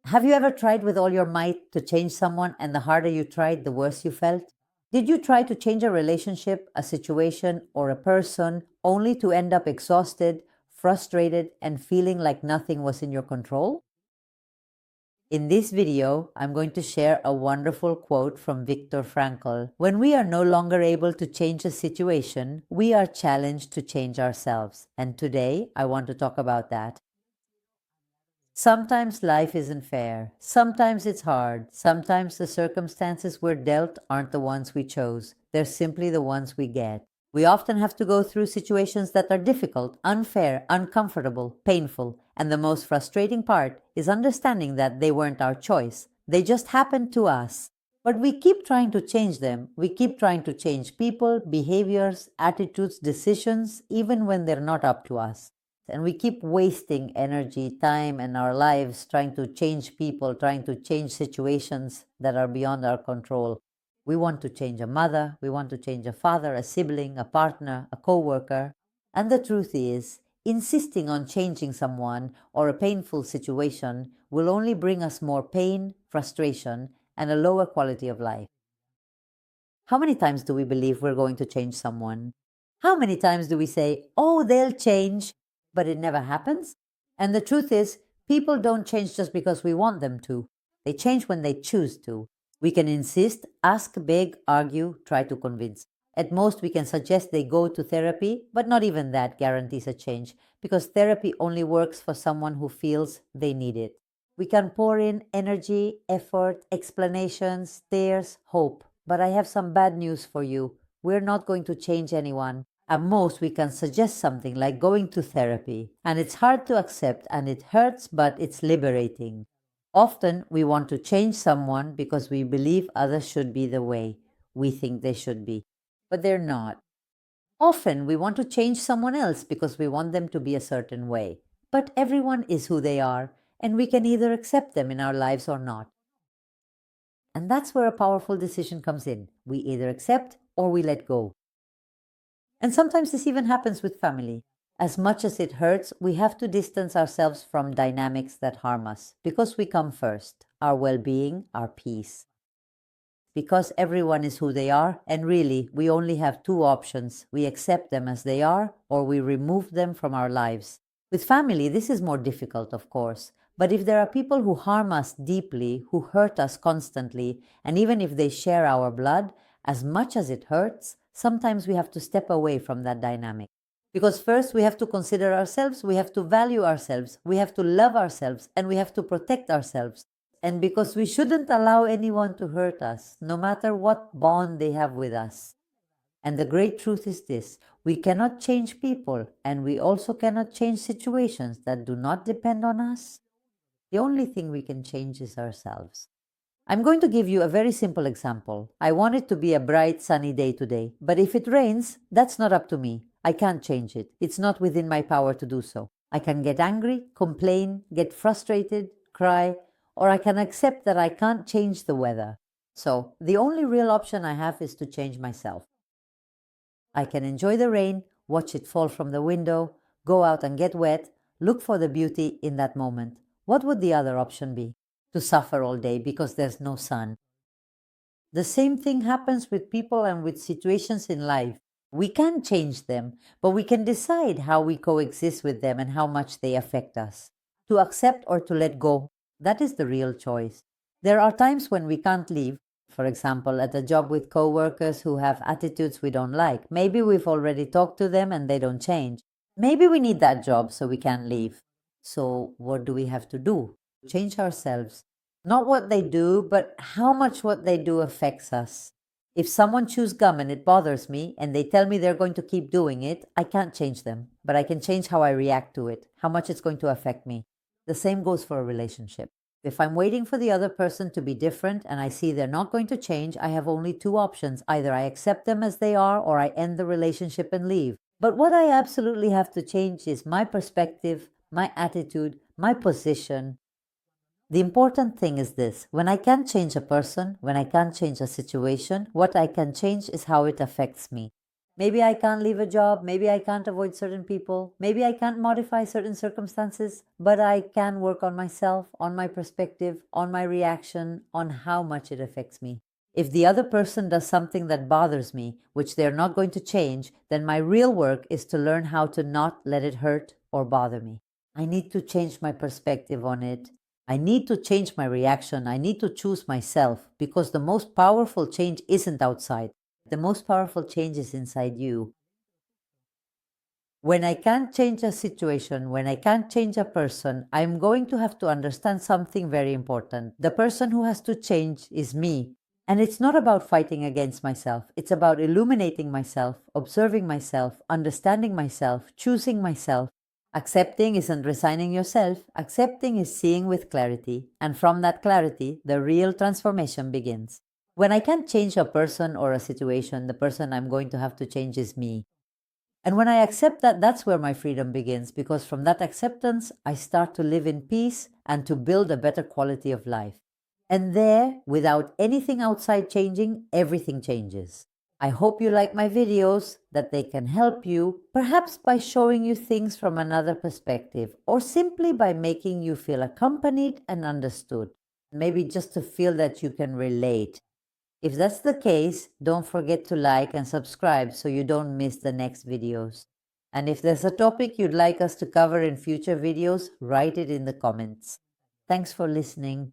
Have you ever tried with all your might to change someone, and the harder you tried, the worse you felt? Did you try to change a relationship, a situation, or a person only to end up exhausted, frustrated, and feeling like nothing was in your control? In this video, I'm going to share a wonderful quote from Viktor Frankl. When we are no longer able to change a situation, we are challenged to change ourselves. And today, I want to talk about that. Sometimes life isn't fair. Sometimes it's hard. Sometimes the circumstances we're dealt aren't the ones we chose. They're simply the ones we get. We often have to go through situations that are difficult, unfair, uncomfortable, painful, and the most frustrating part is understanding that they weren't our choice. They just happened to us. But we keep trying to change them. We keep trying to change people, behaviors, attitudes, decisions, even when they're not up to us. And we keep wasting energy, time, and our lives trying to change people, trying to change situations that are beyond our control. We want to change a mother, we want to change a father, a sibling, a partner, a co-worker. And the truth is, insisting on changing someone or a painful situation will only bring us more pain, frustration, and a lower quality of life. How many times do we believe we're going to change someone? How many times do we say, oh, they'll change, but it never happens? And the truth is, people don't change just because we want them to. They change when they choose to. We can insist, ask, beg, argue, try to convince. At most, we can suggest they go to therapy, but not even that guarantees a change, because therapy only works for someone who feels they need it. We can pour in energy, effort, explanations, tears, hope. But I have some bad news for you. We're not going to change anyone. At most, we can suggest something like going to therapy. And it's hard to accept and it hurts, but it's liberating. Often, we want to change someone because we believe others should be the way we think they should be, but they're not. Often, we want to change someone else because we want them to be a certain way. But everyone is who they are, and we can either accept them in our lives or not. And that's where a powerful decision comes in. We either accept or we let go. And sometimes this even happens with family. As much as it hurts, we have to distance ourselves from dynamics that harm us because we come first, our well-being, our peace. Because everyone is who they are, and really, we only have two options. We accept them as they are, or we remove them from our lives. With family, this is more difficult, of course. But if there are people who harm us deeply, who hurt us constantly, and even if they share our blood, as much as it hurts, sometimes we have to step away from that dynamic. Because first we have to consider ourselves, we have to value ourselves, we have to love ourselves, and we have to protect ourselves. And because we shouldn't allow anyone to hurt us, no matter what bond they have with us. And the great truth is this: we cannot change people, and we also cannot change situations that do not depend on us. The only thing we can change is ourselves. I'm going to give you a very simple example. I want it to be a bright, sunny day today, but if it rains, that's not up to me. I can't change it. It's not within my power to do so. I can get angry, complain, get frustrated, cry, or I can accept that I can't change the weather. So, the only real option I have is to change myself. I can enjoy the rain, watch it fall from the window, go out and get wet, look for the beauty in that moment. What would the other option be? To suffer all day because there's no sun. The same thing happens with people and with situations in life. We can't change them, but we can decide how we coexist with them and how much they affect us. To accept or to let go, that is the real choice. There are times when we can't leave. For example, at a job with coworkers who have attitudes we don't like. Maybe we've already talked to them and they don't change. Maybe we need that job so we can't leave. So what do we have to do? Change ourselves. Not what they do, but how much what they do affects us. If someone chews gum and it bothers me and they tell me they're going to keep doing it, I can't change them, but I can change how I react to it, how much it's going to affect me. The same goes for a relationship. If I'm waiting for the other person to be different and I see they're not going to change, I have only two options. Either I accept them as they are or I end the relationship and leave. But what I absolutely have to change is my perspective, my attitude, my position. The important thing is this: when I can't change a person, when I can't change a situation, what I can change is how it affects me. Maybe I can't leave a job. Maybe I can't avoid certain people. Maybe I can't modify certain circumstances, but I can work on myself, on my perspective, on my reaction, on how much it affects me. If the other person does something that bothers me, which they're not going to change, then my real work is to learn how to not let it hurt or bother me. I need to change my perspective on it. I need to change my reaction. I need to choose myself, because the most powerful change isn't outside. The most powerful change is inside you. When I can't change a situation, when I can't change a person, I'm going to have to understand something very important. The person who has to change is me. And it's not about fighting against myself. It's about illuminating myself, observing myself, understanding myself, choosing myself. Accepting isn't resigning yourself. Accepting is seeing with clarity. And from that clarity, the real transformation begins. When I can't change a person or a situation, the person I'm going to have to change is me. And when I accept that, that's where my freedom begins, because from that acceptance, I start to live in peace and to build a better quality of life. And there, without anything outside changing, everything changes. I hope you like my videos, that they can help you, perhaps by showing you things from another perspective, or simply by making you feel accompanied and understood. Maybe just to feel that you can relate. If that's the case, don't forget to like and subscribe so you don't miss the next videos. And if there's a topic you'd like us to cover in future videos, write it in the comments. Thanks for listening.